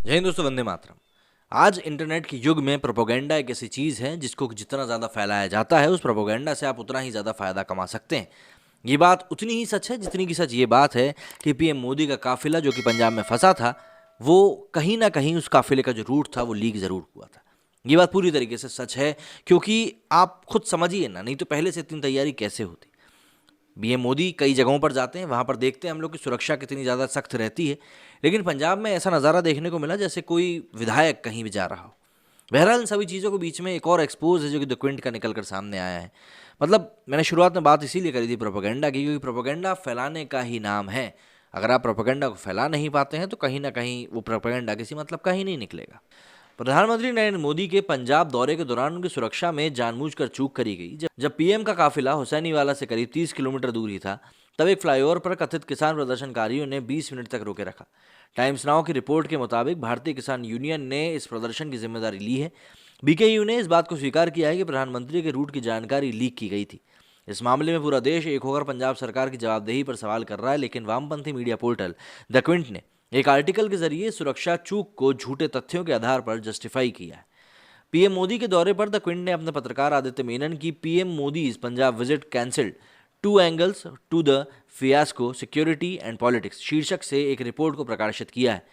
जय हिंद दोस्तों, वंदे मातरम। आज इंटरनेट के युग में प्रोपोगेंडा एक ऐसी चीज़ है जिसको जितना ज़्यादा फैलाया जाता है, उस प्रोपोगेंडा से आप उतना ही ज़्यादा फायदा कमा सकते हैं। ये बात उतनी ही सच है जितनी कि सच ये बात है कि पीएम मोदी का काफिला जो कि पंजाब में फंसा था, वो कहीं ना कहीं उस काफिले का जो रूट था वो लीक ज़रूर हुआ था। ये बात पूरी तरीके से सच है, क्योंकि आप खुद समझिए ना, नहीं तो पहले से इतनी तैयारी कैसे होती। पीएम मोदी कई जगहों पर जाते हैं, वहाँ पर देखते हैं हम लोग कि सुरक्षा कितनी ज़्यादा सख्त रहती है, लेकिन पंजाब में ऐसा नज़ारा देखने को मिला जैसे कोई विधायक कहीं भी जा रहा हो। बहरहाल इन सभी चीज़ों के बीच में एक और एक्सपोज है जो कि द क्विंट का निकल कर सामने आया है। मतलब मैंने शुरुआत में बात इसीलिए करी थी प्रोपेगेंडा की, क्योंकि प्रोपेगेंडा फैलाने का ही नाम है। अगर आप प्रोपेगेंडा को फैला नहीं पाते हैं तो कहीं ना कहीं वो प्रोपेगेंडा किसी मतलब का ही नहीं निकलेगा। प्रधानमंत्री नरेंद्र मोदी के पंजाब दौरे के दौरान उनकी सुरक्षा में जानबूझकर चूक करी गई। जब पीएम का काफिला हुसैनीवाला से करीब 30 किलोमीटर दूर ही था, तब एक फ्लाईओवर पर कथित किसान प्रदर्शनकारियों ने 20 मिनट तक रोके रखा। टाइम्स नाउ की रिपोर्ट के मुताबिक भारतीय किसान यूनियन ने इस प्रदर्शन की जिम्मेदारी ली है। बीकेयू ने इस बात को स्वीकार किया है कि प्रधानमंत्री के रूट की जानकारी लीक की गई थी। इस मामले में पूरा देश एक होकर पंजाब सरकार की जवाबदेही पर सवाल कर रहा है, लेकिन वामपंथी मीडिया पोर्टल द क्विंट ने एक आर्टिकल के जरिए सुरक्षा चूक को झूठे तथ्यों के आधार पर जस्टिफाई किया है। पीएम मोदी के दौरे पर द क्विंट ने अपने पत्रकार आदित्य मेनन की PM Modi's Punjab visit cancelled, two angles to the fiasco, security and politics शीर्षक से एक रिपोर्ट को प्रकाशित किया है।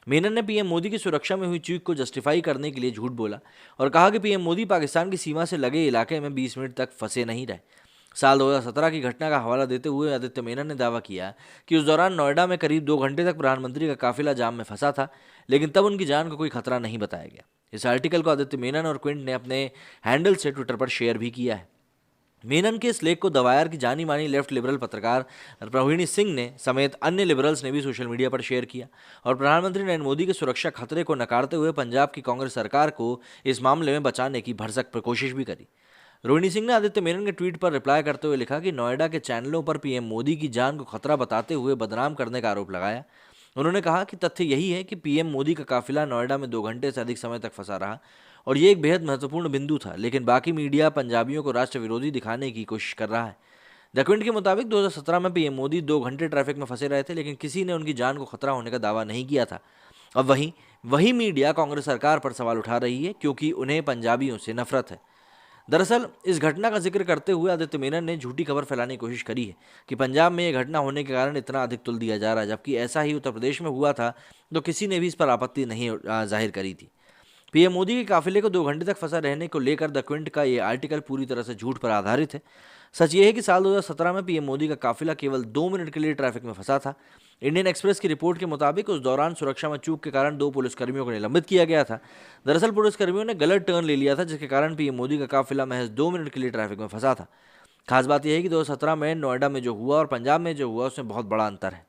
मेनन ने पीएम मोदी की सुरक्षा में हुई चूक को जस्टिफाई करने के लिए झूठ बोला और कहा कि पीएम मोदी पाकिस्तान की सीमा से लगे इलाके में 20 मिनट तक फंसे नहीं रहे। साल 2017 की घटना का हवाला देते हुए आदित्य मेनन ने दावा किया कि उस दौरान नोएडा में करीब 2 घंटे तक प्रधानमंत्री का काफिला जाम में फंसा था, लेकिन तब उनकी जान को कोई खतरा नहीं बताया गया। इस आर्टिकल को आदित्य मेनन और क्विंट ने अपने हैंडल से ट्विटर पर शेयर भी किया है। मेनन के इस लेख को दवायर की जानी मानी लेफ्ट लिबरल पत्रकार प्रवीणी सिंह ने समेत अन्य लिबरल्स ने भी सोशल मीडिया पर शेयर किया और प्रधानमंत्री नरेंद्र मोदी के सुरक्षा खतरे को नकारते हुए पंजाब की कांग्रेस सरकार को इस मामले में बचाने की भरसक कोशिश भी करी। रोहिणी सिंह ने आदित्य मेनन के ट्वीट पर रिप्लाई करते हुए लिखा कि नोएडा के चैनलों पर पीएम मोदी की जान को खतरा बताते हुए बदनाम करने का आरोप लगाया। उन्होंने कहा कि तथ्य यही है कि पीएम मोदी का काफिला नोएडा में 2 घंटे से अधिक समय तक फंसा रहा और ये एक बेहद महत्वपूर्ण बिंदु था, लेकिन बाकी मीडिया पंजाबियों को राष्ट्र विरोधी दिखाने की कोशिश कर रहा है। द क्विंट के मुताबिक 2017 में पीएम मोदी 2 घंटे ट्रैफिक में फंसे रहे थे, लेकिन किसी ने उनकी जान को खतरा होने का दावा नहीं किया था। अब वही मीडिया कांग्रेस सरकार पर सवाल उठा रही है क्योंकि उन्हें पंजाबियों से नफरत है। दरअसल इस घटना का जिक्र करते हुए आदित्य मेनन ने झूठी खबर फैलाने की कोशिश करी है कि पंजाब में यह घटना होने के कारण इतना अधिक तुल दिया जा रहा है, जबकि ऐसा ही उत्तर प्रदेश में हुआ था तो किसी ने भी इस पर आपत्ति नहीं जाहिर करी थी। पीएम मोदी के काफिले को 2 घंटे तक फंसा रहने को लेकर द क्विंट का ये आर्टिकल पूरी तरह से झूठ पर आधारित है। सच ये है कि साल 2017 में पीएम मोदी का काफिला केवल 2 मिनट के लिए ट्रैफिक में फंसा था। इंडियन एक्सप्रेस की रिपोर्ट के मुताबिक उस दौरान सुरक्षा में चूक के कारण 2 पुलिसकर्मियों को निलंबित किया गया था। दरअसल पुलिसकर्मियों ने गलत टर्न ले लिया था, जिसके कारण पीएम मोदी का काफिला महज 2 मिनट के लिए ट्रैफिक में फंसा था। खास बात यह है कि 2017 में नोएडा में जो हुआ और पंजाब में जो हुआ उसमें बहुत बड़ा अंतर है।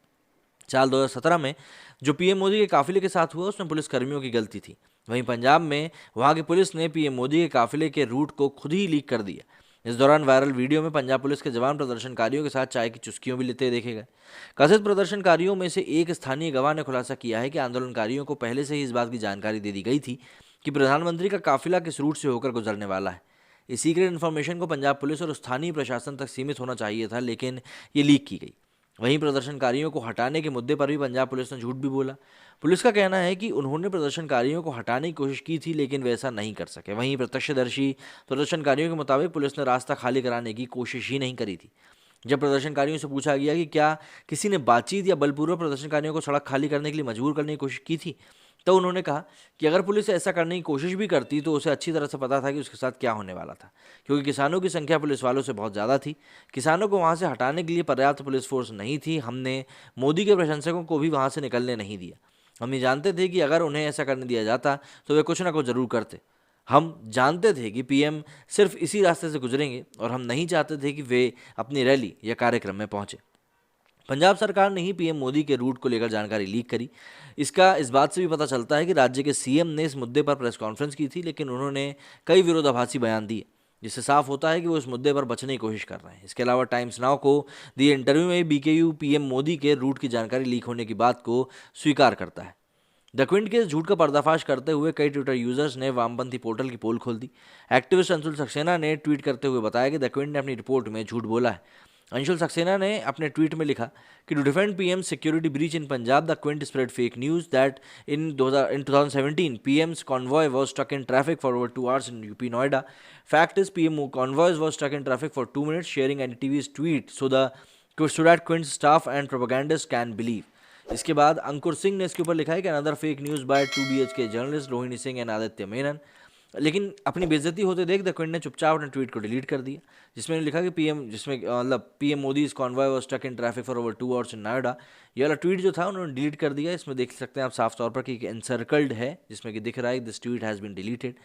साल 2017 में जो पीएम मोदी के काफिले के साथ हुआ उसमें पुलिसकर्मियों की गलती थी, वहीं पंजाब में वहां की पुलिस ने पीएम मोदी के काफिले के रूट को खुद ही लीक कर दिया। इस दौरान वायरल वीडियो में पंजाब पुलिस के जवान प्रदर्शनकारियों के साथ चाय की चुस्कियों भी लेते देखे गए। कथित प्रदर्शनकारियों में से एक स्थानीय गवाह ने खुलासा किया है कि आंदोलनकारियों को पहले से ही इस बात की जानकारी दे दी गई थी कि प्रधानमंत्री का काफिला किस रूट से होकर गुजरने वाला है। इस सीक्रेट इन्फॉर्मेशन को पंजाब पुलिस और स्थानीय प्रशासन तक सीमित होना चाहिए था, लेकिन ये लीक की गई। वहीं प्रदर्शनकारियों को हटाने के मुद्दे पर भी पंजाब पुलिस ने झूठ भी बोला। पुलिस का कहना है कि उन्होंने प्रदर्शनकारियों को हटाने की कोशिश की थी, लेकिन वे ऐसा नहीं कर सके। वहीं प्रत्यक्षदर्शी प्रदर्शनकारियों के मुताबिक पुलिस ने रास्ता खाली कराने की कोशिश ही नहीं करी थी। जब प्रदर्शनकारियों से पूछा गया कि क्या किसी ने बातचीत या बलपूर्वक प्रदर्शनकारियों को सड़क खाली करने के लिए मजबूर करने की कोशिश की थी, तो उन्होंने कहा कि अगर पुलिस ऐसा करने की कोशिश भी करती तो उसे अच्छी तरह से पता था कि उसके साथ क्या होने वाला था, क्योंकि किसानों की संख्या पुलिस वालों से बहुत ज़्यादा थी। किसानों को वहाँ से हटाने के लिए पर्याप्त पुलिस फोर्स नहीं थी। हमने मोदी के प्रशंसकों को भी वहाँ से निकलने नहीं दिया। हम ये जानते थे कि अगर उन्हें ऐसा करने दिया जाता तो वे कुछ ना कुछ ज़रूर करते। हम जानते थे कि पीएम सिर्फ इसी रास्ते से गुजरेंगे और हम नहीं चाहते थे कि वे अपनी रैली या कार्यक्रम में पहुंचे। पंजाब सरकार ने ही पीएम मोदी के रूट को लेकर जानकारी लीक करी। इसका इस बात से भी पता चलता है कि राज्य के सीएम ने इस मुद्दे पर प्रेस कॉन्फ्रेंस की थी, लेकिन उन्होंने कई विरोधाभासी बयान दिए, जिससे साफ होता है कि वो इस मुद्दे पर बचने की कोशिश कर रहे हैं। इसके अलावा टाइम्स नाउ को दिए इंटरव्यू में बीकेयू पीएम मोदी के रूट की जानकारी लीक होने की बात को स्वीकार करता है। द क्विंट के इस झूठ का पर्दाफाश करते हुए कई ट्विटर यूजर्स ने वामपंथी पोर्टल की पोल खोल दी। एक्टिविस्ट अंशुल सक्सेना ने ट्वीट करते हुए बताया कि द क्विंट ने अपनी रिपोर्ट में झूठ बोला है। अंशुल सक्सेना ने अपने ट्वीट में लिखा कि to defend PM security breach in Punjab the Quint spread fake news that in 2017 PM's convoy was stuck in traffic for over 2 hours in UP Noida. Fact is, PM convoys was stuck in traffic for 2 minutes, sharing NTV's tweet so that Quint's staff and propagandists can believe. इसके बाद अंकुर सिंह ने इसके ऊपर लिखा है कि another fake news by 2BHK journalist Rohini Singh and Aditya Menon. लेकिन अपनी बेइज्जती होते देख द क्विंट ने चुपचाप अपने ट्वीट को डिलीट कर दिया, जिसमें लिखा कि PM Modi's convoy was stuck in traffic for over 2 hours in Noida. ये वाला ट्वीट जो था उन्होंने डिलीट कर दिया. इसमें देख सकते हैं आप साफ तौर पर कि एनसर्कल्ड है, जिसमें कि दिख रहा है this tweet has been deleted.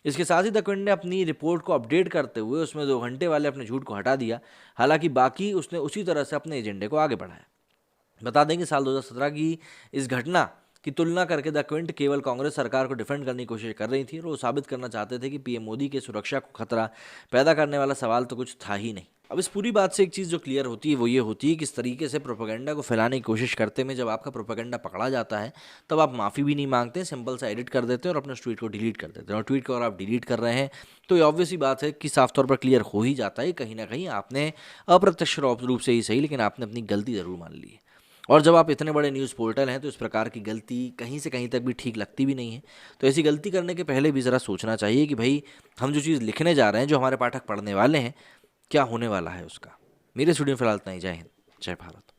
इसके साथ ही द क्विंट ने अपनी रिपोर्ट को अपडेट करते हुए उसमें 2 घंटे वाले अपने झूठ को हटा दिया. हालांकि बाकी उसने उसी तरह से अपने एजेंडे को आगे बढ़ाया. बता दें कि साल 2017 की इस घटना की तुलना करके द क्विंट केवल कांग्रेस सरकार को डिफेंड करने की कोशिश कर रही थी और वो साबित करना चाहते थे कि पीएम मोदी के सुरक्षा को खतरा पैदा करने वाला सवाल तो कुछ था ही नहीं. अब इस पूरी बात से एक चीज़ जो क्लियर होती है वो ये होती है कि इस तरीके से प्रोपेगेंडा को फैलाने की कोशिश करते में जब आपका प्रोपेगेंडा पकड़ा जाता है तब आप माफ़ी भी नहीं मांगते, सिंपल सा एडिट कर देते हैं और अपने ट्वीट को डिलीट कर देते हैं. और ट्वीट को अगर आप डिलीट कर रहे हैं तो ये ऑब्वियस ही बात है कि साफ तौर पर क्लियर हो ही जाता है कहीं ना कहीं आपने अप्रत्यक्ष रूप से ही सही लेकिन आपने अपनी गलती ज़रूर मान ली है. और जब आप इतने बड़े न्यूज़ पोर्टल हैं तो इस प्रकार की गलती कहीं से कहीं तक भी ठीक लगती भी नहीं है. तो ऐसी गलती करने के पहले भी ज़रा सोचना चाहिए कि भाई हम जो चीज़ लिखने जा रहे हैं, जो हमारे पाठक पढ़ने वाले हैं, क्या होने वाला है उसका. मेरे स्टूडियो में फिलहाल इतना ही. जय हिंद, जय भारत.